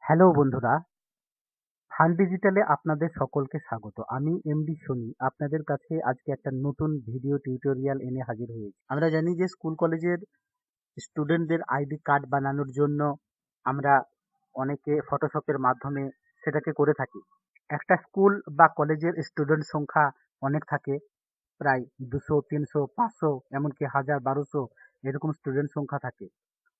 Hello বন্ধুরা, fun ডিজিটালে আপনাদের সকলকে স্বাগত। আমি এমডি সনি আপনাদের কাছে আজকে একটা নতুন ভিডিও টিউটোরিয়াল এনে হাজির হয়েছি। আমরা জানি যে স্কুল কলেজের স্টুডেন্টদের আইডি কার্ড বানানোর জন্য আমরা অনেকে ফটোশপের মাধ্যমে সেটাকে করে থাকি। একটা স্কুল বা কলেজের স্টুডেন্ট সংখ্যা অনেক থাকে, প্রায় 200, 300, 500, এমনকি 1000, 1200 এরকম স্টুডেন্ট সংখ্যা থাকে।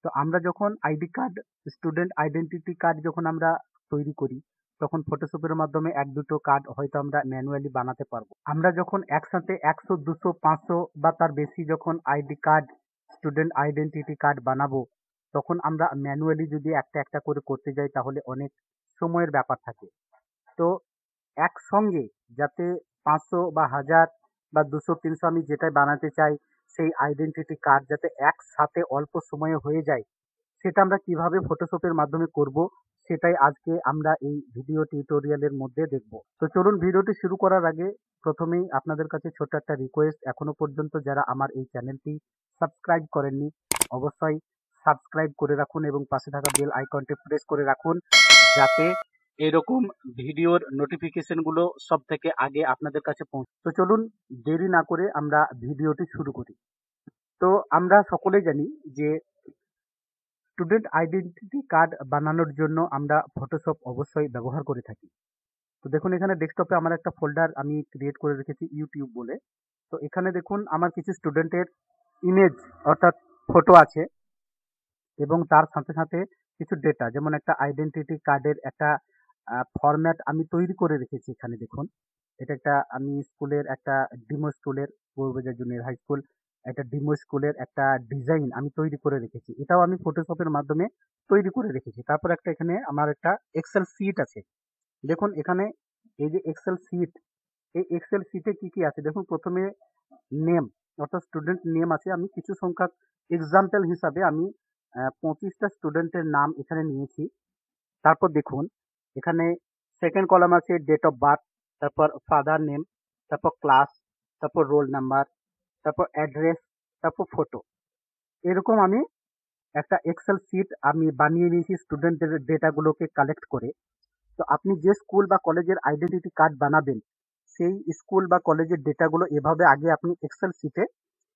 তো আমরা যখন ID card, student identity card যখন আমরা তৈরি করি, তখন ফটোশপের মাধ্যমে এক দুটো কার্ড হয়তো আমরা ম্যানুয়ালি বানাতে পারবো। আমরা যখন একসাথে 100, 200, 500 বা তার বেশি যখন ID card, student identity card বানাবো, তখন আমরা ম্যানুয়ালি যদি একটা একটা করে করতে যাই তাহলে অনেক সময়ের ব্যাপার থাকে। তো একসঙ্গে যাতে 500 বা 1000 বা 200, 300 আমি যেটাই বানাতে চাই, সেই আইডেন্টিটি কার্ড যাতে একসাথে অল্প সময়ে হয়ে যায়, সেটা আমরা কিভাবে ফটোশপের মাধ্যমে করব, সেটাই আজকে আমরা এই ভিডিও টিউটোরিয়ালের মধ্যে দেখব। তো চলুন ভিডিওটি শুরু করার আগে প্রথমেই আপনাদের কাছে ছোট্ট একটা রিকোয়েস্ট, এখনো পর্যন্ত যারা আমার এই চ্যানেলটি সাবস্ক্রাইব করেননি, অবশ্যই সাবস্ক্রাইব করে রাখুন এবং পাশে থাকা বেল আইকনটি প্রেস করে রাখুন, যাতে এরকম ভিডিওর নোটিফিকেশনগুলো সব থেকে আগে আপনাদের কাছে পৌঁছে। তো চলুন দেরি না করে আমরা ভিডিওটি শুরু করি। তো আমরা সকলেই জানি যে স্টুডেন্ট আইডেন্টিটি কার্ড বানানোর জন্য আমরা ফটোশপ অবশ্যই ব্যবহার করে থাকি। তো দেখুন এখানে ডেস্কটপে আমার একটা ফোল্ডার আমি ক্রিয়েট করে রেখেছি ইউটিউব বলে। তো এখানে দেখুন আমার কিছু স্টুডেন্টের ইমেজ অর্থাৎ ফটো আছে এবং তার সাথে সাথে কিছু ডেটা, যেমন একটা আইডেন্টিটি কার্ডের একটা ফরম্যাট আমি তৈরি করে রেখেছি। এখানে দেখুন এটা একটা আমি স্কুলের একটা ডিমো স্কুলের, পূর্ববাজার জুনিয়র হাই স্কুল, একটা ডিমো স্কুলের একটা ডিজাইন আমি তৈরি করে রেখেছি। এটাও আমি ফটোশপের মাধ্যমে তৈরি করে রেখেছি। তারপর একটা এখানে আমার একটা এক্সেল সিট আছে। দেখুন এখানে এই যে এক্সেল সিট, এই এক্সেল সিটে কি কি আছে দেখুন। প্রথমে নেম অর্থাৎ স্টুডেন্ট নেম আছে। আমি কিছু সংখ্যক এক্সাম্পল হিসাবে আমি 25টা স্টুডেন্টের নাম এখানে নিয়েছি। তারপর দেখুন এখানে সেকেন্ড কলাম আছে ডেট অফ বার্থ, তারপর ফাদার নেম, তারপর ক্লাস, তারপর রোল নাম্বার, তারপর অ্যাড্রেস, তারপর ফটো। এরকম আমি একটা এক্সেল শিট আমি বানিয়ে নিয়েছি স্টুডেন্টদের ডেটাগুলোকে কালেক্ট করে। তো আপনি যে স্কুল বা কলেজের আইডেন্টিটি কার্ড বানাবেন, সেই স্কুল বা কলেজের ডেটাগুলো এভাবে আগে আপনি এক্সেল শিটে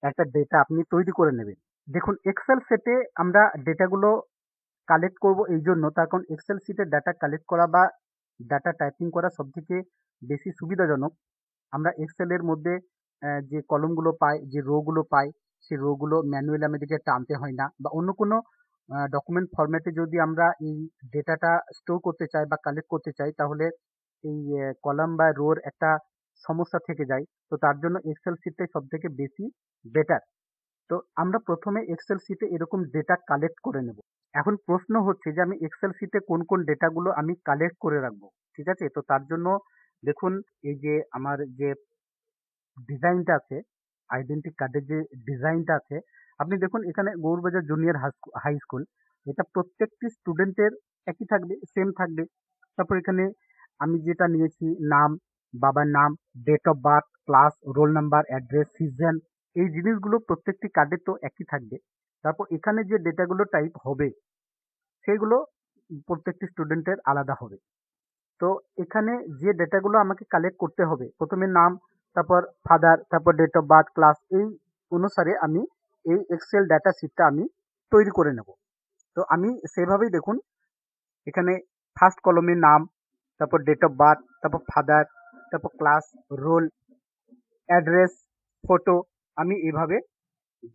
একটা ডেটা আপনি তৈরি করে নেবেন। দেখুন এক্সেল শিটে আমরা ডেটাগুলো কালেক্ট করব এই জন্য, তার কারণ এক্সেল শিটে ডাটা কালেক্ট করা বা ডাটা টাইপিং করা সবথেকে বেশি সুবিধাজনক। আমরা এক্সেলের মধ্যে যে কলমগুলো পাই, যে রোগুলো পাই, সেই রোগুলো ম্যানুয়ালি আমাদেরকে টানতে হয় না, বা অন্য কোনো ডকুমেন্ট ফরম্যাটে যদি আমরা এই ডেটাটা স্টোর করতে চাই বা কালেক্ট করতে চাই, তাহলে এই কলাম বা রোর একটা সমস্যা থেকে যায়। তো তার জন্য এক্সেল শিটটাই সবথেকে বেশি বেটার। তো আমরা প্রথমে এক্সেল শিটে এরকম ডেটা কালেক্ট করে নেব। এখন প্রশ্ন হচ্ছে যে আমি এক্সেল শিটে কোন কোন ডেটাগুলো আমি কালেক্ট করে রাখবো, ঠিক আছে? তো তার জন্য দেখুন এই যে আমার যে ডিজাইনটা আছে, আইডেন্টি কার্ডের যে ডিজাইনটা আছে, আপনি দেখুন এখানে গৌরবাজার জুনিয়র হাই স্কুল, এটা প্রত্যেকটি স্টুডেন্টের একই থাকবে, সেম থাকবে। তারপর এখানে আমি যেটা নিয়েছি নাম, বাবার নাম, date of birth, class, roll number, address, সিজন, এই জিনিসগুলো প্রত্যেকটি কার্ডে তো একই থাকবে। তারপর এখানে যে ডেটাগুলো টাইপ হবে সেইগুলো প্রত্যেকটি স্টুডেন্টের আলাদা হবে। তো এখানে যে ডেটাগুলো আমাকে কালেক্ট করতে হবে, প্রথমে নাম, তারপর ফাদার, তারপর ডেট অফ বার্থ, ক্লাস, এই অনুসারে আমি এই এক্সেল ডাটা শিটটা আমি তৈরি করে নেব। তো আমি সেভাবেই দেখুন এখানে ফার্স্ট কলমে নাম, তারপর ডেট অফ বার্থ, তারপর ফাদার, তারপর ক্লাস, রোল, অ্যাড্রেস, ফটো, আমি এভাবে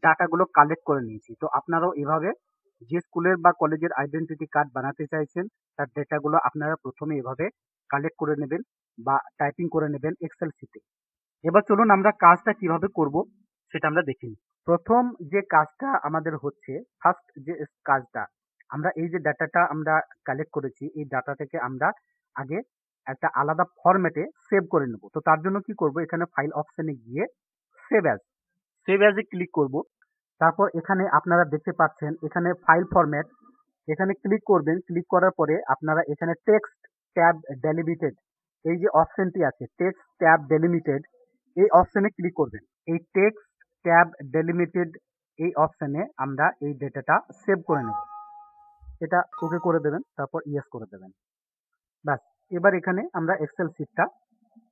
ডাটাগুলো কালেক্ট করে নিয়েছি। তো আপনারাও এভাবে যে স্কুলের বা কলেজের আইডেন্টিটি কার্ড বানাতে চাইছেন, তার ডেটাগুলো আপনারা প্রথমে এভাবে কালেক্ট করে নেবেন বা টাইপিং করে নেবেন এক্সেল শিটে। এবার চলুন আমরা কাজটা কিভাবে করব সেটা আমরা দেখে নিই। প্রথম যে কাজটা আমাদের হচ্ছে, ফার্স্ট যে কাজটা, আমরা এই যে ডাটাটা আমরা কালেক্ট করেছি, এই ডাটাটাকে আমরা আগে একটা আলাদা ফরম্যাটে সেভ করে নেব। তো তার জন্য কি করব, এখানে ফাইল অপশনে গিয়ে সেভ অ্যাজে ক্লিক করব। তারপর এখানে আপনারা দেখতে পাচ্ছেন এখানে ফাইল ফরম্যাট, এখানে ক্লিক করবেন। ক্লিক করার পরে আপনারা এখানে টেক্সট ট্যাব ডেলিমিটেড, এই যে অপশনটি আছে টেক্সট ট্যাব ডেলিমিটেড, এই অপশনে ক্লিক করবেন। এই টেক্সট ট্যাব ডেলিমিটেড এই অপশনে আমরা এই ডেটাটা সেভ করে নেব। এটা ওকে করে দেবেন, তারপর ইয়েস করে দেবেন। ব্যাস, এবার এখানে আমরা এক্সেল শিটটা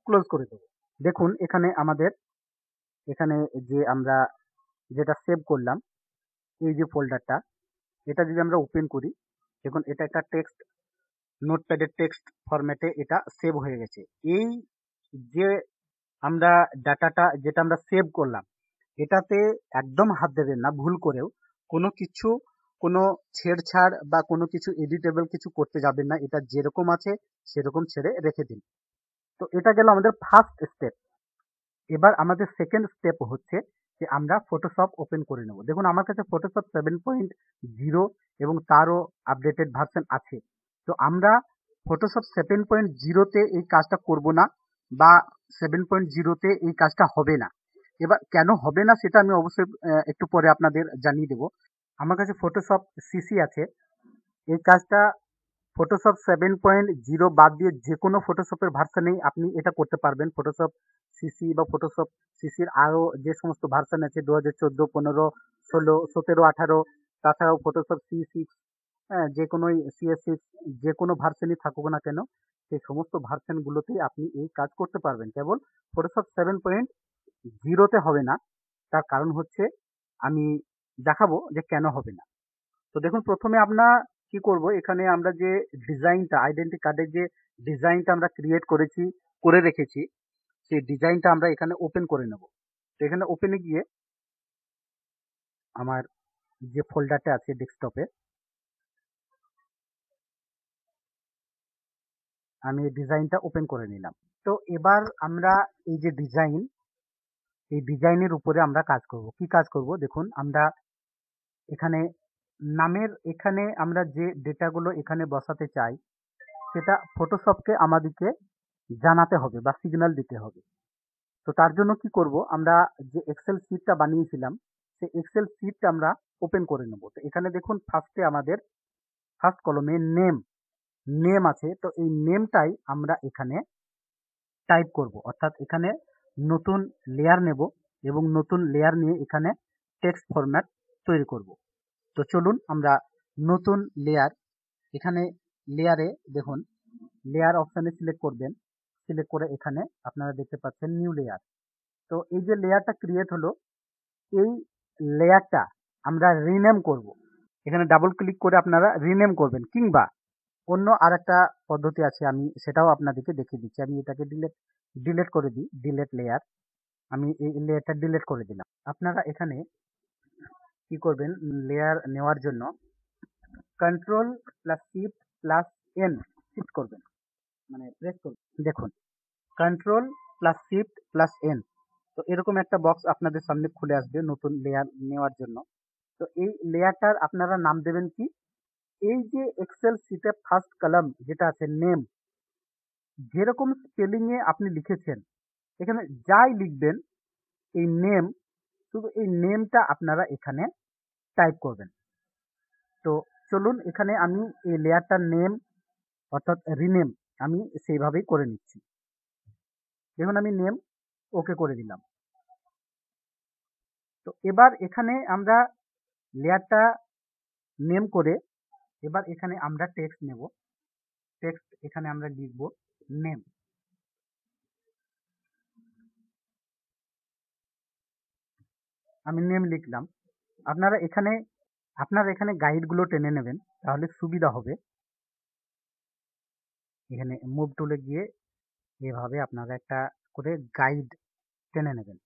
ক্লোজ করে দেবো। দেখুন এখানে আমাদের এখানে যে আমরা যেটা সেভ করলাম, এই যে ফোল্ডারটা, এটা যদি আমরা ওপেন করি, দেখুন এটা একটা টেক্সট, নোটপ্যাডের টেক্সট ফরম্যাটে এটা সেভ হয়ে গেছে। এই যে আমরা ডাটাটা যেটা আমরা সেভ করলাম, এটাতে একদম হাত দেবেন না ভুল করেও। কোনো কিছু, কোনো ছেড়ছাড় বা কোনো কিছু এডিটেবল কিছু করতে যাবেন না। এটা যেরকম আছে সেরকম ছেড়ে রেখে দিন। তো এটা গেল আমাদের ফার্স্ট স্টেপ। এবার আমাদের সেকেন্ড স্টেপ হচ্ছে যে আমরা ফটোশপ ওপেন করে নেব। দেখুন আমার কাছে ফটোশপ 7.0 এবং তারও আপডেটেড ভার্সন আছে। তো আমরা ফটোশপ 7.0-তে এই কাজটা করব না, বা 7.0-তে এই কাজটা হবে না। এবার কেন হবে না সেটা আমি অবশ্যই একটু পরে আপনাদের জানিয়ে দেব। আমার কাছে ফটোশপ সিসি আছে। এই কাজটা ফটোশপ 7.0 বাদ দিয়ে যে কোনো ফটোশপের ভার্সানেই আপনি এটা করতে পারবেন। ফটোশপ সিসি বা ফটোশপ সিসির আরও যে সমস্ত ভার্সান আছে 2014, 15, 16, 17, 18, তাছাড়াও ফটোশপ C6, হ্যাঁ, যে কোনোই CS6, যে কোনো ভার্সানই থাকুক না কেন, সেই সমস্ত ভার্সানগুলোতেই আপনি এই কাজ করতে পারবেন। কেবল ফটোশপ 7.0-তে হবে না। তার কারণ হচ্ছে আমি দেখাবো যে কেন হবে না। তো দেখুন প্রথমে আমরা কি করব, এখানে আমরা যে ডিজাইনটা, আইডেন্টি কার্ডের যে ডিজাইনটা আমরা ক্রিয়েট করেছি, করে রেখেছি, সেই ডিজাইনটা আমরা এখানে ওপেন করে নেব। তো এখানে ওপেনে গিয়ে আমার যে ফোল্ডারটা আছে ডেস্কটপে, আমি এই ডিজাইনটা ওপেন করে নিলাম। তো এবার আমরা এই যে ডিজাইন, এই ডিজাইনের উপরে আমরা কাজ করব। কি কাজ করব দেখুন, আমরা এখানে নামের এখানে আমরা যে ডেটাগুলো এখানে বসাতে চাই, সেটা ফটোশপকে আমাদেরকে জানাতে হবে বা সিগন্যাল দিতে হবে। তো তার জন্য কি করব, আমরা যে এক্সেল শিটটা বানিয়েছিলাম, সেই এক্সেল শিটটা আমরা ওপেন করে নেব। তো এখানে দেখুন ফার্স্টে আমাদের ফার্স্ট কলমে নেম আছে। তো এই নেমটাই আমরা এখানে টাইপ করব, অর্থাৎ এখানে নতুন লেয়ার নেব এবং নতুন লেয়ার নিয়ে এখানে টেক্সট ফরম্যাট তৈরি করব। তো চলুন আমরা নতুন লেয়ার, এখানে লেয়ারে দেখুন লেয়ার অপশানে সিলেক্ট করবেন। সিলেক্ট করে এখানে আপনারা দেখতে পাচ্ছেন নিউ লেয়ার। তো এই যে লেয়ারটা ক্রিয়েট হলো, এই লেয়ারটা আমরা রিনেম করব। এখানে ডাবল ক্লিক করে আপনারা রিনেম করবেন, কিংবা অন্য আরেকটা পদ্ধতি আছে, আমি সেটাও আপনাদেরকে দেখিয়ে দিচ্ছি। আমি এটাকে ডিলেট করে দিই, ডিলেট লেয়ার। আমি এই লেয়ারটা ডিলেট করে দিলাম। আপনারা এখানে কি করবেন, লেয়ার নেওয়ার জন্য control plus shift plus N shift করবেন, মানে প্রেস করবেন। দেখুন control plus shift plus N, তো এরকম একটা বক্স আপনাদের সামনে খুলে আসবে নতুন লেয়ার নেওয়ার জন্য। তো এই লেয়ারটার আপনারা নাম দেবেন কি, এই যে এক্সেল শিটে ফার্স্ট কলাম যেটা আছে নেম, যেরকম স্পেলিং এ আপনি লিখেছেন, এখানে যাই লিখবেন এই নেম, শুধু এই নেমটা আপনারা এখানে টাইপ করবেন। তো চলুন এখানে আমি এই লেয়ারটার নেম অর্থাৎ রিনেম আমি সেইভাবেই করে নিচ্ছি। দেখুন আমি নেম ওকে করে দিলাম। তো এবার এখানে আমরা লেয়ারটা নেম করে, এবার এখানে আমরা টেক্সট নেব। টেক্সট এখানে আমরা লিখব নেম। আমি নেম লিখলাম। আপনারা এখানে গাইডগুলো টেনে নেবেন, তাহলে সুবিধা হবে। এখানে মুভ টুলে গিয়ে এভাবে আপনারা একটা করে গাইড টেনে নেবেন।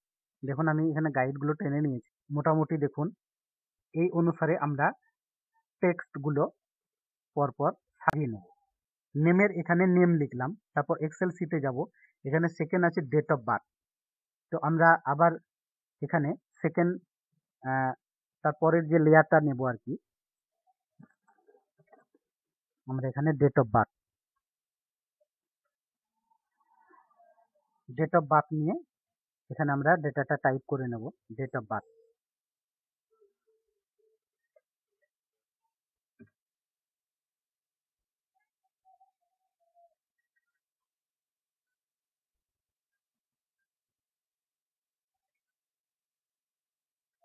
দেখুন আমি এখানে গাইডগুলো টেনে নিয়েছি। মোটামুটি দেখুন এই অনুসারে আমরা টেক্সটগুলো পরপর সাজিয়ে নেব। নেমের এখানে নেম লিখলাম, তারপর এক্সেল শিটে যাব। এখানে সেকেন্ড আছে ডেট অফ বার্থ। তো আমরা আবার এখানে সেকেন্ড, তারপরের যে লেয়ারটা নেব আর কি, আমরা এখানে ডেট অফ বার্থ নিয়ে এখানে আমরা ডেটাটা টাইপ করে নেব, ডেট অফ বার্থ।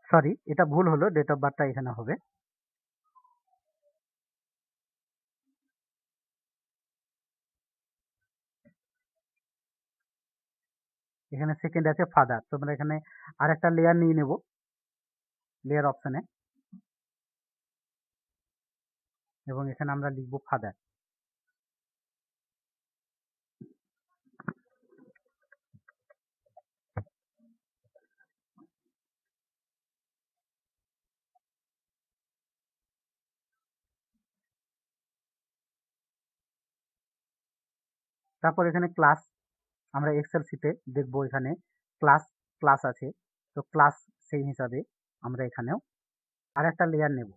সরি, এটা ভুল হলো, ডেট অফ বার্থটা এখানে হবে। এখানে সেকেন্ড আছে ফাদার। তোমরা এখানে আরেকটা লেয়ার নিয়ে নেব, লেয়ার অপশানে, এবং এখানে আমরা লিখব ফাদার। তারপর এখানে ক্লাস, আমরা এক্সেল শিটে দেখব এখানে ক্লাস ক্লাস আছে, তো ক্লাস সেই হিসাবে আমরা এখানেও আরেকটা লেয়ার নেব।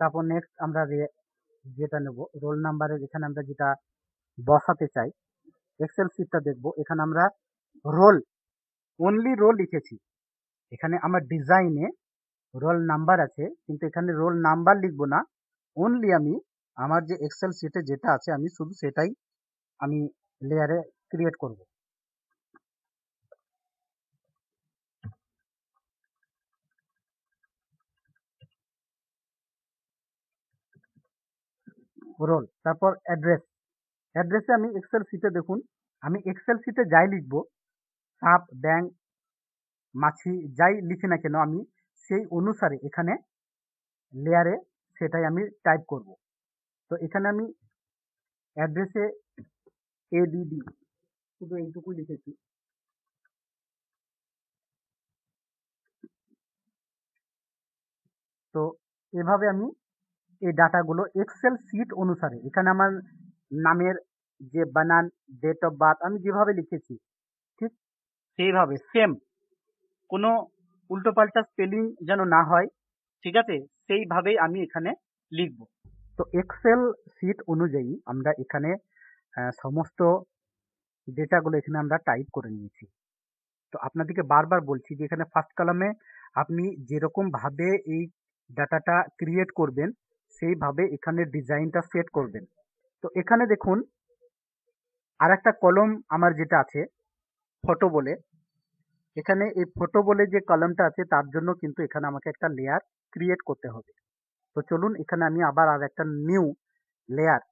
তারপর নেক্সট আমরা যেটা নেব রোল নাম্বারের, এখানে আমরা যেটা বসাতে চাই এক্সেল শিটটা দেখব। এখানে আমরা রোল, অনলি রোল লিখেছি। এখানে আমার ডিজাইনে রোল নাম্বার আছে, কিন্তু এখানে রোল নাম্বার লিখবো না, অনলি আমি আমার যে এক্সেল শিটে যেটা আছে আমি শুধু সেটাই আমি লেয়ারে ক্রিয়েট করব। রোল, তারপর অ্যাড্রেস। অ্যাড্রেসে আমি এক্সেল শিটে দেখুন, আমি এক্সেল শিটে যাই লিখবো, সাপ, ব্যাংক, মাছি, যাই লিখি না কেন আমি সেই অনুসারে এখানে লেয়ারে সেটাই আমি টাইপ করব। তো এখানে আমি অ্যাড্রেসে ADD শুধু এইটুকু লিখেছি। তো এভাবে আমি এই ডাটাগুলো এক্সেল শিট অনুসারে, এখানে আমার নামের যে বানান, ডেট অফ বার্থ আমি যেভাবে লিখেছি ঠিক সেইভাবে সেম, কোনো উল্টোপাল্টা স্পেলিং যেন না হয়, ঠিক আছে, সেইভাবেই আমি এখানে লিখব। তো এক্সেল শিট অনুযায়ী আমরা এখানে সমস্ত ডেটাগুলো এখানে আমরা টাইপ করে নিয়েছি। তো আপনাদেরকে বারবার বলছি যে এখানে ফার্স্ট কলামে আপনি যেরকম ভাবে এই ডাটাটা ক্রিয়েট করবেন সেইভাবে এখানে ডিজাইনটা সেট করবেন। তো এখানে দেখুন আরেকটা কলম আমার যেটা আছে ফটো বলে, এখানে এই ফটো বলে যে কলমটা আছে তার জন্য কিন্তু এখানে আমাকে একটা লেয়ার ক্রিয়েট করতে হবে। তো চলুন এখানে আমি আবার আর একটা নিউ লেয়ার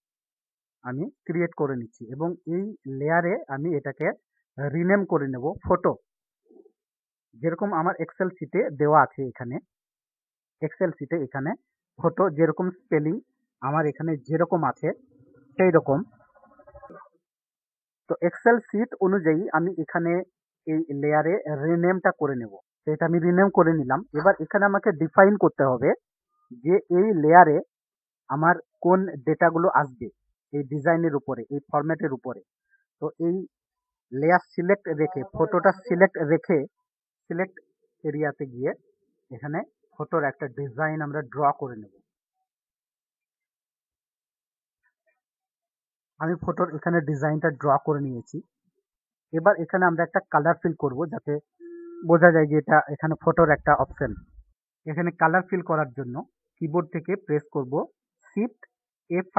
আমি ক্রিয়েট করে নিচ্ছি, এবং এই লেয়ারে আমি এটাকে রিনেম করে নেব ফটো, যেরকম আমার এক্সেল শিটে দেওয়া আছে। এখানে এক্সেল শিটে এখানে ফটো যেরকম স্পেলিং আমার এখানে যেরকম আছে সেই রকম। তো এক্সেল শিট অনুযায়ী আমি এখানে এই লেয়ারে রিনেমটা করে নেব। তো এটা আমি রিনেম করে নিলাম। এবার এখানে আমাকে ডিফাইন করতে হবে যে এই লেয়ারে আমার কোন ডেটাগুলো আসবে এই ডিজাইনের উপরে, এই ফরম্যাটের উপরে। তো এই লেয়ার সিলেক্ট রেখে, ফটোটা সিলেক্ট রেখে সিলেক্ট এরিয়াতে গিয়ে এখানে ফটোর একটা ডিজাইন আমরা ড্র করে নেব। আমি ফটোর এখানে ডিজাইনটা ড্র করে নিয়েছি। এবার এখানে আমরা একটা কালার ফিল করব যাতে বোঝা যায় যে এটা এখানে ফটোর একটা অপশন। এখানে কালার ফিল করার জন্য কিবোর্ড থেকে প্রেস করব shift F5।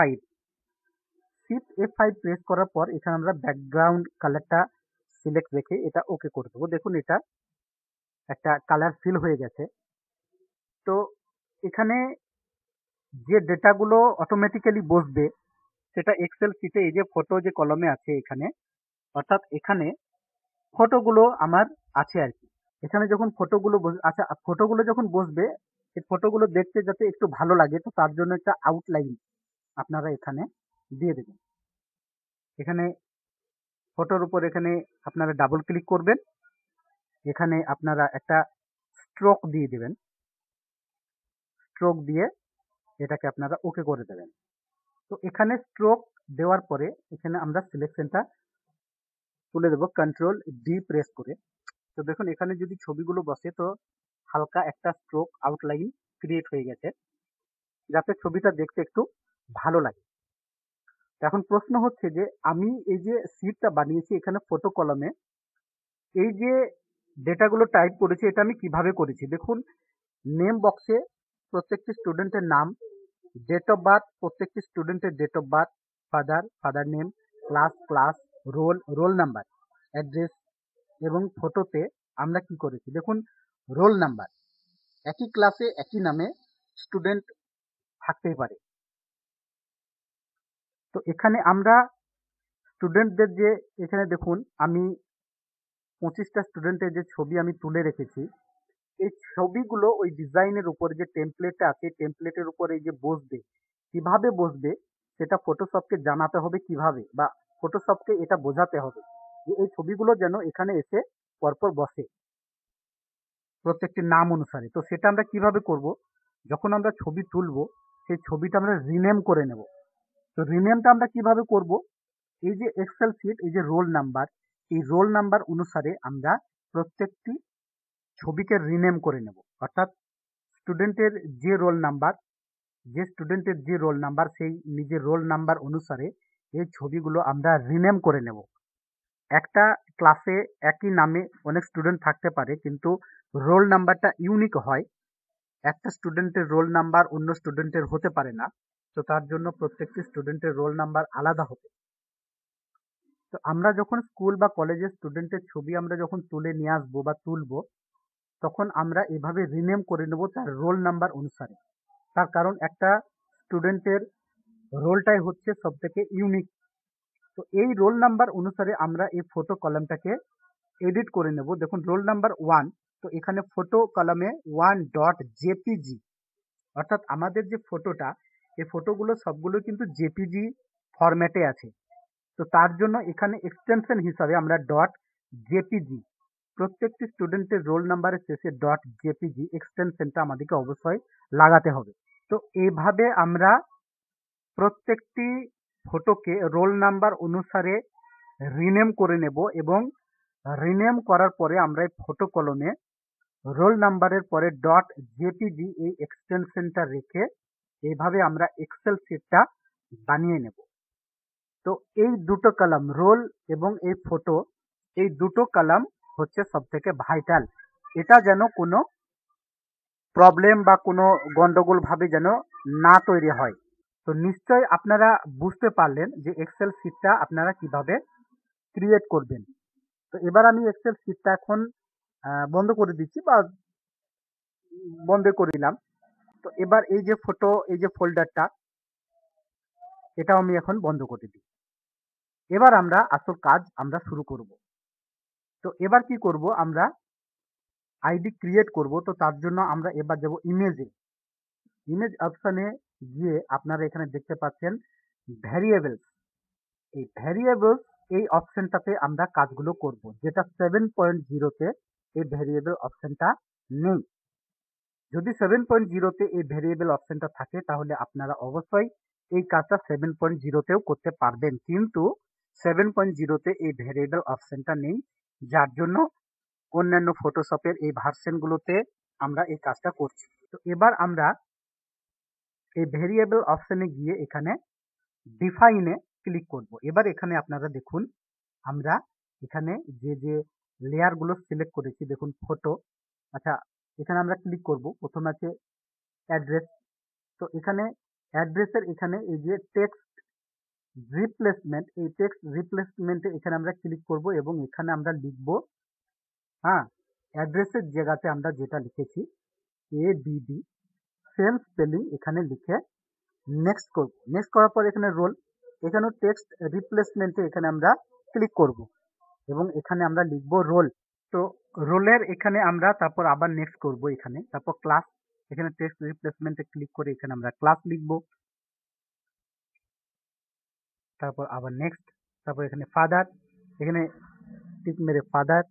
Shift F5 press করার পর এখানে আমরা ব্যাকগ্রাউন্ড কালারটা সিলেক্ট রেখে এটা ওকে করে দেবো। দেখুন এটা একটা কালার ফিল হয়ে গেছে। তো এখানে যে ডেটাগুলো অটোমেটিক্যালি বসবে সেটা এক্সেল শিটে এই যে ফটো যে কলমে আছে এখানে, অর্থাৎ এখানে ফটোগুলো আমার আছে আর কি। এখানে যখন ফটোগুলো আচ্ছা, ফটোগুলো যখন বসবে এই ফটোগুলো দেখতে যাতে একটু ভালো লাগে, তো তার জন্য একটা আউটলাইন আপনারা এখানে দিয়ে দেবেন। এখানে ফটোর উপর এখানে আপনারা ডাবল ক্লিক করবেন, এখানে আপনারা একটা স্ট্রোক দিয়ে দেবেন, স্ট্রোক দিয়ে এটাকে আপনারা ওকে করে দেবেন। তো এখানে স্ট্রোক দেওয়ার পরে এখানে আমরা সিলেকশনটা তুলে দেবো কন্ট্রোল ডি প্রেস করে। তো দেখুন এখানে যদি ছবিগুলো বসে তো হালকা একটা স্ট্রোক আউটলাইন ক্রিয়েট হয়ে গেছে যাতে ছবিটা দেখতে একটু ভালো লাগে। এখন প্রশ্ন হচ্ছে যে আমি এই যে শিটটা বানিয়েছি এখানে ফটো কলমে এই যে ডেটাগুলো টাইপ করেছি এটা আমি কিভাবে করেছি দেখুন। নেম বক্সে প্রত্যেকটি স্টুডেন্টের নাম, ডেট অফ বার্থ প্রত্যেকটি স্টুডেন্টের date of birth, father name, class, roll number, address এবং ফটোতে আমরা কি করেছি দেখুন, রোল নাম্বার, একই ক্লাসে একই নামে স্টুডেন্ট থাকতেই পারে। তো এখানে আমরা স্টুডেন্টদের যে এখানে দেখুন আমি 25টা স্টুডেন্টের যে ছবি আমি তুলে রেখেছি, এই ছবিগুলো ওই ডিজাইনের উপরে যে টেমপ্লেটটা আছে, টেমপ্লেটের উপরে এই যে বসবে, কিভাবে বসবে সেটা ফটোশপকে জানাতে হবে কিভাবে, বা ফটোশপকে এটা বোঝাতে হবে যে এই ছবিগুলো যেন এখানে এসে পরপর বসে প্রত্যেকটি নাম অনুসারে। তো সেটা আমরা কিভাবে করব, যখন আমরা ছবি তুলবো সেই ছবিটা আমরা রিনেম করে নেব। তো রিনেমটা আমরা কিভাবে করব, এই যে এক্সেল শিট, এই যে রোল নাম্বার, এই রোল নাম্বার অনুসারে আমরা প্রত্যেকটি ছবিকে রিনেম করে নেব। অর্থাৎ স্টুডেন্টের যে রোল নাম্বার, সেই নিজের রোল নাম্বার অনুসারে এই ছবিগুলো আমরা রিনেম করে নেব। একটা ক্লাসে একই নামে অনেক স্টুডেন্ট থাকতে পারে, কিন্তু রোল নাম্বারটা ইউনিক হয়। একটা স্টুডেন্টের রোল নাম্বার অন্য স্টুডেন্টের হতে পারে না, তো তার জন্য প্রত্যেকটি স্টুডেন্টের রোল নাম্বার আলাদা হবে। তো আমরা যখন স্কুল বা কলেজের স্টুডেন্টের ছবি আমরা যখন তুলে নিয়ে আসবো বা তুলবো, তখন আমরা এভাবে রিনেম করে নেব তার রোল নাম্বার অনুসারে। তার কারণ একটা স্টুডেন্টের রোলটাই হচ্ছে সব থেকে ইউনিক। তো এই রোল নাম্বার অনুসারে আমরা এই ফটো কলামটাকে এডিট করে নেব। দেখুন রোল নাম্বার 1, তো এখানে ফটো কলামে 1.jpg, অর্থাৎ আমাদের যে ফটোটা, এই ফটোগুলো সবগুলো কিন্তু জেপিজি ফরম্যাটে আছে। তো তার জন্য এখানে এক্সটেনশন হিসাবে আমরা .jpg, প্রত্যেকটি স্টুডেন্টের রোল নাম্বারের শেষে .jpg এক্সটেনশনটা আমাদেরকে অবশ্যই লাগাতে হবে। তো এইভাবে আমরা প্রত্যেকটি ফটোকে রোল নাম্বার অনুসারে রিনেম করে নেব, এবং রিনেম করার পরে আমরা এই ফটো কলমে রোল নাম্বারের পরে .jpg এই এক্সটেনশনটা রেখে এইভাবে আমরা এক্সেল শিটটা বানিয়ে নেব। তো এই দুটো কলাম, রোল এবং এই ফটো, এই দুটো কলাম হচ্ছে সব থেকে ভাইটাল। এটা যেন কোনো প্রবলেম বা কোনো গন্ডগোল ভাবে যেন না তৈরি হয়। তো নিশ্চয়ই আপনারা বুঝতে পারলেন যে এক্সেল শিটটা আপনারা কিভাবে ক্রিয়েট করবেন। তো এবার আমি এক্সেল শিটটা এখন বন্ধ করে দিচ্ছি বা বন্ধ করে দিলাম। তো এবার এই যে ফটো, এই যে ফোল্ডারটা, এটাও আমি এখন বন্ধ করে দিই। এবার আমরা আসল কাজ আমরা শুরু করব। তো এবার কি করব, আমরা আইডি ক্রিয়েট করব। তো তার জন্য আমরা এবার যাব ইমেজে। ইমেজ অপশনে গিয়ে আপনারা এখানে দেখতে পাচ্ছেন ভ্যারিয়েবলস। এই ভ্যারিয়েবলস এই অপশনটাতে আমরা কাজগুলো করব, যেটা 7.0-তে এই ভ্যারিয়েবল অপশনটা নেই। যদি 7.0-তে এই ভ্যারিয়েবল অপশনটা থাকে তাহলে আপনারা অবশ্যই এই কাজটা 7.0-তেও করতে পারবেন, কিন্তু 7.0-তে এই ভ্যারিয়েবল অপশনটা নেই, যার জন্য অন্যান্য ফটোশপের এই ভার্সনগুলোতে আমরা এই কাজটা করছি। তো এবার আমরা এই ভ্যারিয়েবল অপশনে গিয়ে এখানে ডিফাইনে ক্লিক করব। এবার এখানে আপনারা দেখুন, আমরা এখানে যে লেয়ারগুলো সিলেক্ট করেছি, দেখুন ফটো, আচ্ছা এখানে আমরা ক্লিক করব। প্রথমে আছে অ্যাড্রেস। তো এখানে অ্যাড্রেসের এখানে এই যে টেক্সট রিপ্লেসমেন্ট, এই টেক্সট রিপ্লেসমেন্টে এখানে আমরা ক্লিক করব এবং এখানে আমরা লিখব, হ্যাঁ, অ্যাড্রেসের জায়গাতে আমরা যেটা লিখেছি ABD, সেম স্পেলিং এখানে লিখে নেক্সট করব। নেক্সট করার পর এখানে রোল, এখানেও টেক্সট রিপ্লেসমেন্টে এখানে আমরা ক্লিক করব এবং এখানে আমরা লিখব রোল। তো রোলের এখানে আমরা তারপর আবার নেক্সট করব, এখানে তারপর ক্লাস, এখানে টেক্সট রিপ্লেসমেন্টে ক্লিক করে এখানে আমরা ক্লাস লিখব, তারপর আবার নেক্সট, তারপর এখানে ফাদার, এখানে টিক মেরে ফাদার,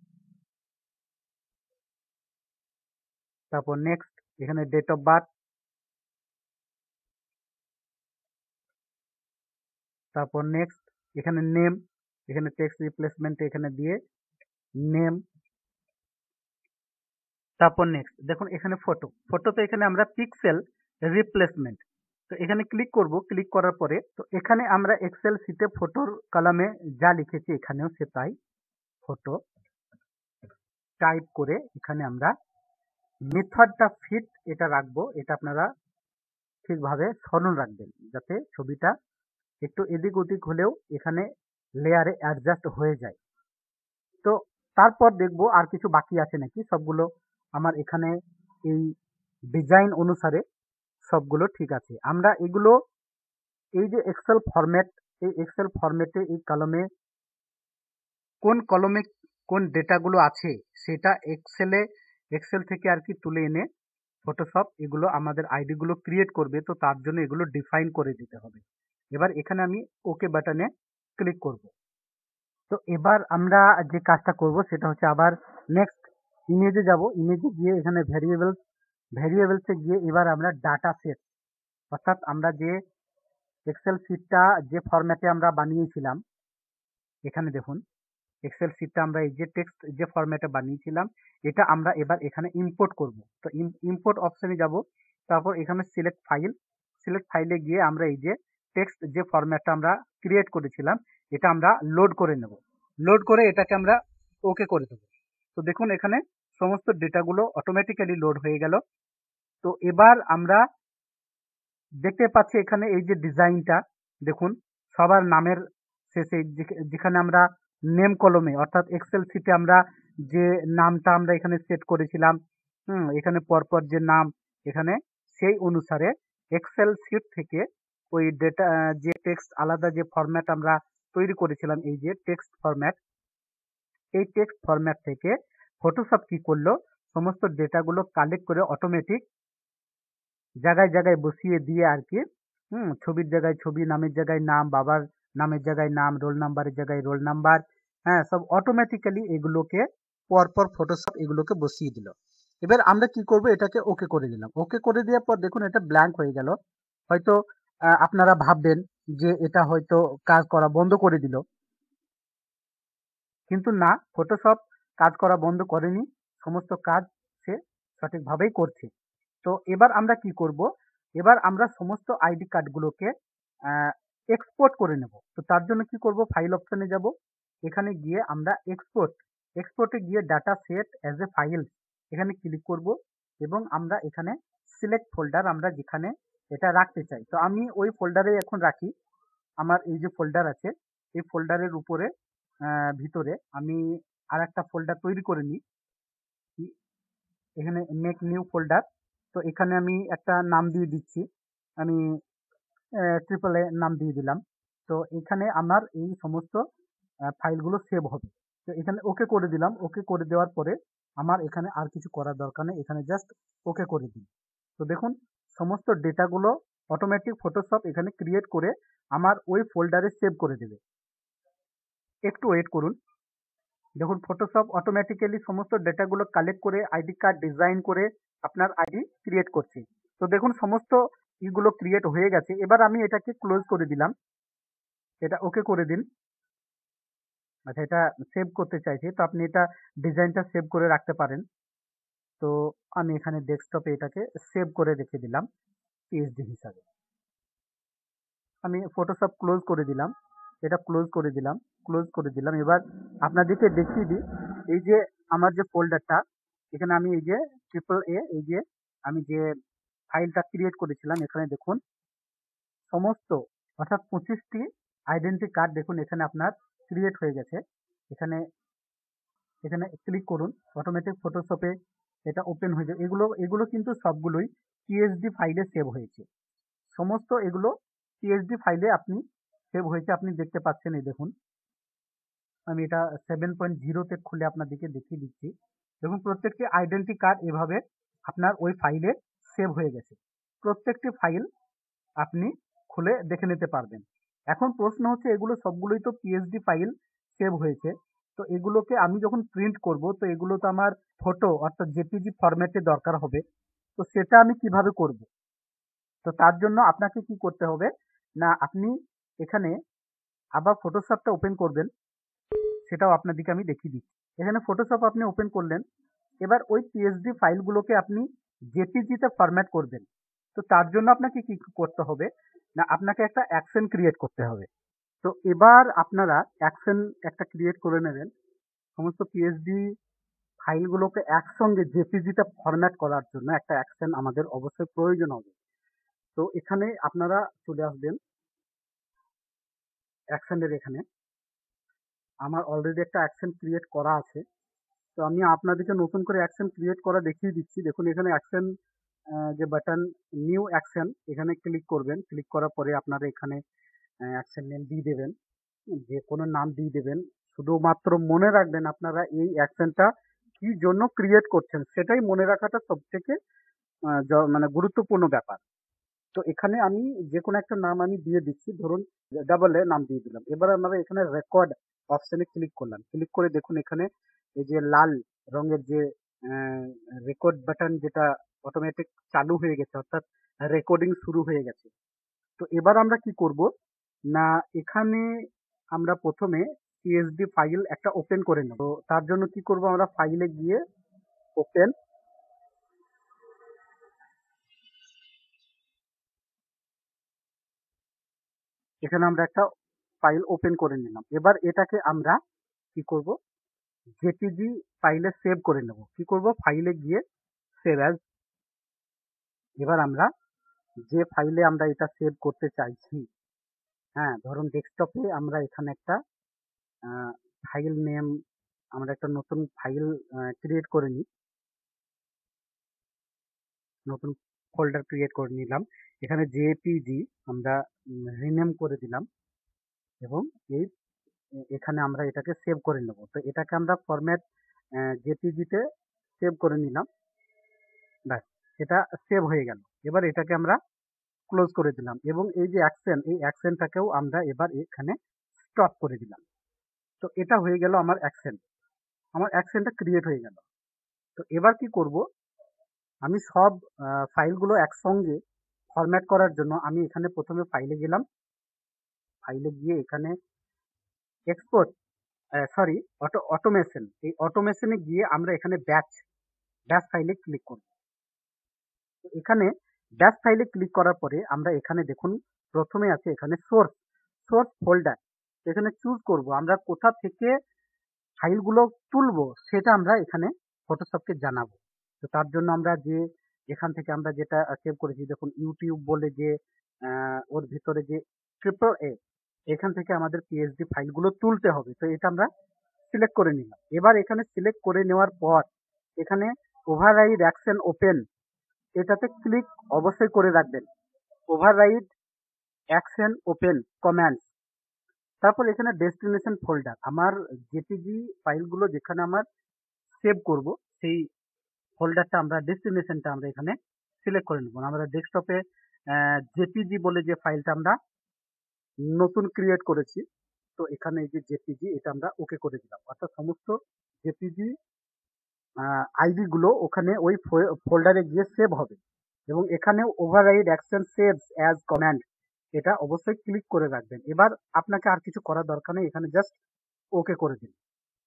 তারপর নেক্সট, এখানে ডেট অফ বার্থ, তারপর নেক্সট, এখানে নেম, এখানে টেক্সট রিপ্লেসমেন্টে এখানে দিয়ে নেম, তারপর নেক্সট। দেখুন এখানে ফটোতে এখানে আমরা পিক্সেল রিপ্লেসমেন্ট, তো এখানে ক্লিক করব। ক্লিক করার পরে তো এখানে আমরা এক্সেল শিটে ফটোর কলামে যা লিখেছি এখানেও সে তাই, ফটো টাইপ করে এখানে আমরা মেথডটা ফিট এটা রাখবো। এটা আপনারা ঠিকভাবে স্মরণ রাখবেন, যাতে ছবিটা একটু এদিক ওদিক হলেও এখানে লেয়ারে অ্যাডজাস্ট হয়ে যায়। তো তারপর দেখবো আর কিছু বাকি আছে নাকি, সবগুলো আমার এখানে এই ডিজাইন অনুসারে সবগুলো ঠিক আছে। আমরা এগুলো এই যে এক্সেল ফরম্যাট, এই এক্সেল ফরম্যাটে এই কলমে কলমে কোন ডেটাগুলো আছে সেটা এক্সেল থেকে আর কি তুলে এনে ফটোশপ এগুলো আমাদের আইডিগুলো ক্রিয়েট করবে, তো তার জন্য এগুলো ডিফাইন করে দিতে হবে। এবার এখানে আমি ওকে বাটনে ক্লিক করব। তো এবার আমরা যে কাজটা করব সেটা হচ্ছে আবার নেক্সট ইমেজে যাব। ইমেজে গিয়ে এখানে ভ্যারিয়েবলসে গিয়ে এবার আমরা ডাটা সেট, অর্থাৎ আমরা যে এক্সেল শিটটা যে ফরম্যাটে আমরা বানিয়েছিলাম, এখানে দেখুন এক্সেল শিটটা আমরা এই যে টেক্সট যে ফরম্যাটে বানিয়েছিলাম এটা আমরা এবার এখানে ইম্পোর্ট করব। তো ইম্পোর্ট অপশনে যাব, তারপর এখানে সিলেক্ট ফাইলে গিয়ে আমরা এই যে টেক্সট যে ফরম্যাটটা আমরা ক্রিয়েট করেছিলাম এটা আমরা লোড করে নেব। লোড করে এটাকে আমরা ওকে করে দেবো। তো দেখুন এখানে সমস্ত ডেটাগুলো অটোমেটিক্যালি লোড হয়ে গেল। তো এবার আমরা দেখতে পাচ্ছি এখানে এই যে ডিজাইনটা দেখুন সবার নামের শেষে যেখানে আমরা নেম কলমে অর্থাৎ এক্সেল শিটে আমরা যে নামটা আমরা এখানে সেট করেছিলাম, এখানে পরপর যে নাম এখানে সেই অনুসারে এক্সেল শিট থেকে ওই ডেটা যে টেক্সট আলাদা যে ফরম্যাট আমরা তৈরি করেছিলাম এই যে টেক্সট ফরম্যাট, এই টেক্সট ফরম্যাট থেকে ফটোশপ কি করলো সমস্ত ডেটাগুলো কালেক্ট করে অটোমেটিক জায়গায় জায়গায় বসিয়ে দিয়ে আর কি, ছবির জায়গায় ছবি, নামের জায়গায় নাম, বাবার নামের জায়গায় নাম, রোল নাম্বারের জায়গায় রোল নাম্বার, হ্যাঁ সব অটোমেটিক্যালি এগুলোকে পরপর ফটোশপ এগুলোকে বসিয়ে দিল। এবার আমরা কি করব, এটাকে ওকে করে দিলাম। ওকে করে দেওয়ার পর দেখুন এটা ব্ল্যাঙ্ক হয়ে গেল। হয়তো আপনারা ভাববেন যে এটা হয়তো কাজ করা বন্ধ করে দিল, কিন্তু না, ফটোশপ কাজ করা বন্ধ করেনি, সমস্ত কাজ সে সঠিকভাবেই করছে। তো এবার আমরা কি করব, এবার আমরা সমস্ত আইডি কার্ডগুলোকে এক্সপোর্ট করে নেব। তো তার জন্য কি করব, ফাইল অপশনে যাব, এখানে গিয়ে আমরা এক্সপোর্টে গিয়ে data set as a file এখানে ক্লিক করব এবং আমরা এখানে সিলেক্ট ফোল্ডার আমরা যেখানে এটা রাখতে চাই। তো আমি ওই ফোল্ডারে এখন রাখি। আমার এই যে ফোল্ডার আছে এই ফোল্ডারের উপরে ভিতরে আমি আর একটা ফোল্ডার তৈরি করে নিই, এখানে মেক নিউ ফোল্ডার। তো এখানে আমি একটা নাম দিয়ে দিচ্ছি, আমি ট্রিপল এ নাম দিয়ে দিলাম। তো এখানে আমার এই সমস্ত ফাইলগুলো সেভ হবে। তো এখানে ওকে করে দিলাম। ওকে করে দেওয়ার পরে আমার এখানে আর কিছু করার দরকার নেই, এখানে জাস্ট ওকে করে দিই। তো দেখুন সমস্ত ডেটাগুলো অটোমেটিক ফটোশপ এখানে ক্রিয়েট করে আমার ওই ফোল্ডারে সেভ করে দেবে। একটু ওয়েট করুন। দেখুন ফটোশপ অটোমেটিক্যালি সমস্ত ডেটাগুলো কালেক্ট করে আইডি কার্ড ডিজাইন করে আপনার আইডি ক্রিয়েট করছে। তো দেখুন সমস্ত ইগুলো ক্রিয়েট হয়ে গেছে। এবার আমি এটাকে ক্লোজ করে দিলাম, এটা ওকে করে দিন। আচ্ছা, এটা সেভ করতে চাইছি, তো আপনি এটা ডিজাইনটা সেভ করে রাখতে পারেন। তো আমি এখানে ডেস্কটপে এটাকে সেভ করে রেখে দিলাম পিএসডি হিসাবে। আমি ফটোশপ ক্লোজ করে দিলাম, এটা ক্লোজ করে দিলাম। এবার আপনাদেরকে দেখিয়ে দিই এই যে আমার যে ফোল্ডারটা এখানে আমি এই যে ট্রিপল এ এই যে আমি যে ফাইলটা ক্রিয়েট করেছিলাম এখানে দেখুন সমস্ত অর্থাৎ 25টি আইডেন্টি কার্ড দেখুন এখানে আপনার ক্রিয়েট হয়ে গেছে। এখানে এখানে ক্লিক করুন, অটোমেটিক ফটোশপে এটা ওপেন হয়ে যাবে। এগুলো এগুলো কিন্তু সবগুলোই পিএসডি ফাইলে সেভ হয়েছে। সমস্ত এগুলো পিএসডি ফাইলে আপনি সেভ হয়েছে, আপনি দেখতে পাচ্ছেন। এই দেখুন আমি এটা 7.0 খুলে আপনাদেরকে দেখিয়ে দিচ্ছি। দেখুন প্রত্যেকটি আইডেন্টি কার্ড এভাবে আপনার ওই ফাইলে সেভ হয়ে গেছে। প্রত্যেকটি ফাইল আপনি খুলে দেখে নিতে পারবেন। এখন প্রশ্ন হচ্ছে এগুলো সবগুলোই তো পিএসডি ফাইল সেভ হয়েছে, তো এগুলোকে আমি যখন প্রিন্ট করব তো এগুলো তো আমার ফটো অর্থাৎ জেপিজি ফরম্যাটে দরকার হবে। তো সেটা আমি কিভাবে করব? তো তার জন্য আপনাকে কি করতে হবে না, আপনি এখানে আবার ফটোশপটা ওপেন করবেন, সেটাও আপনাদেরকে আমি দেখিয়ে দিচ্ছি। এখানে ফটোশপ আপনি ওপেন করলেন, এবার ওই পিএসডি ফাইলগুলোকে আপনি জেপিজিতে ফরম্যাট করবেন। তো তার জন্য আপনাকে কি করতে হবে না, আপনাকে একটা অ্যাকশন ক্রিয়েট করতে হবে। তো এবার আপনারা অ্যাকশন একটা ক্রিয়েট করে নেবেন। সমস্ত পিএসডি ফাইলগুলোকে একসঙ্গে জেপিজিতে ফরম্যাট করার জন্য একটা অ্যাকশন আমাদের অবশ্যই প্রয়োজন হবে। তো এখানে আপনারা চলে আসবেন অ্যাকশনের এখানে, আমার অলরেডি একটা অ্যাকশন ক্রিয়েট করা আছে। তো আমি আপনাদেরকে নতুন করে অ্যাকশন ক্রিয়েট করা দেখিয়ে দিচ্ছি। দেখুন এখানে অ্যাকশন যে বাটন নিউ অ্যাকশন এখানে ক্লিক করবেন। ক্লিক করার পরে আপনারা এখানে অ্যাকশন নেম দিয়ে দেবেন। যে কোনো নাম দিয়ে দেবেন। শুধুমাত্র মনে রাখবেন আপনারা এই অ্যাকশনটা কি জন্য ক্রিয়েট করছেন সেটাই মনে রাখাটা সবথেকে মানে গুরুত্বপূর্ণ ব্যাপার। তো এখানে আমি যেকোনো একটা নাম আমি দিয়ে দিচ্ছি। ধরুন ডাবল এ নাম দিয়ে দিলাম। এবার আমরা এখানে রেকর্ড অপশনে ক্লিক করলাম। ক্লিক করে দেখুন এখানে এই যে লাল রঙের যে রেকর্ড বাটন যেটা অটোমেটিক চালু হয়ে গেছে, অর্থাৎ রেকর্ডিং শুরু হয়ে গেছে। তো এবার আমরা কি করব না, এখানে আমরা প্রথমে CSV ফাইল একটা ওপেন করে নেব। তো তার জন্য কি করব, আমরা ফাইলে গিয়ে ওপেন, এখানে আমরা একটা ফাইল ওপেন করে নিলাম। এবার এটাকে আমরা কি করব, জেপিজি ফাইলে সেভ করে নেব। কি করব, ফাইলে গিয়ে সেভ অ্যাজ। এবার আমরা যে ফাইলে আমরা এটা সেভ করতে চাইছি, হ্যাঁ ধরুন ডেস্কটপে আমরা এখানে একটা ফাইল নেম, আমরা একটা নতুন ফাইল ক্রিয়েট করে নিই, নতুন ফোল্ডার ক্রিয়েট করে নিলাম। এখানে জেপিজি আমরা রিনেম করে দিলাম এবং এই এখানে আমরা এটাকে সেভ করে নেব। তো এটাকে আমরা ফরম্যাট জেপিজিতে সেভ করে নিলাম। ব্যাস, এটা সেভ হয়ে গেল। এবার এটাকে আমরা ক্লোজ করে দিলাম এবং এই যে অ্যাকশন, এই অ্যাকশনটাকেও আমরা এবার এখানে স্টপ করে দিলাম। তো এটা হয়ে গেল আমার অ্যাকশন, আমার অ্যাকশনটা ক্রিয়েট হয়ে গেল। তো এবার কি করব, আমি সব ফাইলগুলো একসঙ্গে ফরম্যাট করার জন্য আমি এখানে প্রথমে ফাইলে গেলাম। ফাইলে গিয়ে এখানে এক্সপোর্ট সরি অটোমেশন, এই অটোমেশনে গিয়ে আমরা এখানে ব্যাচ ব্যাচ ফাইলে ক্লিক করব। তো এখানে ব্যাচ ফাইলে ক্লিক করার পরে আমরা এখানে দেখুন প্রথমে আছে এখানে সোর্স সোর্স ফোল্ডার। এখানে চুজ করব আমরা কোথা থেকে ফাইলগুলো তুলবো, সেটা আমরা এখানে ফটোশপকে জানাবো। তো তার জন্য আমরা যে এখান থেকে আমরা যেটা সেভ করেছি, দেখুন ইউটিউব বলে যে ওর ভিতরে যে ট্রিপল এ, এখান থেকে আমাদের পিএইচডি ফাইলগুলো তুলতে হবে। তো এটা আমরা সিলেক্ট করে নিলাম। এবার এখানে সিলেক্ট করে নেওয়ার পর এখানে ওভাররাইড অ্যাকশন ওপেন, এটাতে ক্লিক অবশ্যই করে রাখবেন। ওভাররাইড অ্যাকশন ওপেন কমান্ডস, তারপর এখানে ডেস্টিনেশন ফোল্ডার, আমার জেপিজি ফাইলগুলো যেখানে আমার সেভ করব সেই ফোল্ডারটা আমরা ডেস্টিনেশনটা আমরা এখানে সিলেক্ট করে নেব। আমরা ডেস্কটপে জেপিজি বলে যে ফাইলটা আমরা নতুন ক্রিয়েট করেছি, তো এখানে এই যে জেপিজি এটা আমরা ওকে করে দিলাম, অর্থাৎ সমস্ত জেপিজি আইডি গুলো ওখানে ওই ফোল্ডারে গিয়ে সেভ হবে। এবং এখানে override action saves as command, এটা অবশ্যই ক্লিক করে রাখবেন। এবার আপনাকে আর কিছু করার দরকার নেই, এখানে জাস্ট ওকে করে দিন।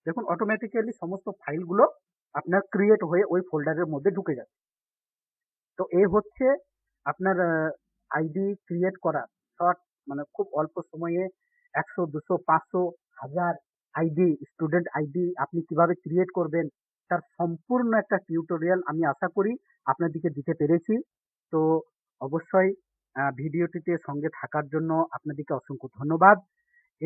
দেখুন অটোমেটিক্যালি সমস্ত ফাইলগুলো আপনার ক্রিয়েট হয়ে ওই ফোল্ডারের মধ্যে ঢুকে যাবে। তো এই হচ্ছে আপনার আইডি ক্রিয়েট করার শর্ট, মানে খুব অল্প সময়ে 100, 200, 500, 1000 আইডি, স্টুডেন্ট আইডি আপনি কিভাবে ক্রিয়েট করবেন তার সম্পূর্ণ একটা টিউটোরিয়াল আমি আশা করি আপনাদেরকে দিতে পেরেছি। তো অবশ্যই ভিডিওটিতে সঙ্গে থাকার জন্য আপনাদেরকে অসংখ্য ধন্যবাদ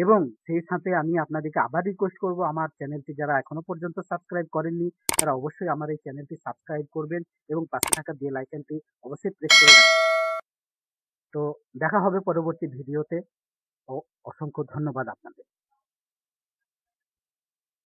এবং সেই সাথে আমি আপনাদেরকে আবার রিকোয়েস্ট করব, আমার চ্যানেলটি যারা এখনো পর্যন্ত সাবস্ক্রাইব করেননি তারা অবশ্যই আমার এই চ্যানেলটি সাবস্ক্রাইব করবেন এবং পাশে থাকা বেল আইকনটি অবশ্যই প্রেস করে রাখবেন। তো দেখা হবে পরবর্তী ভিডিওতে। অসংখ্য ধন্যবাদ আপনাদের।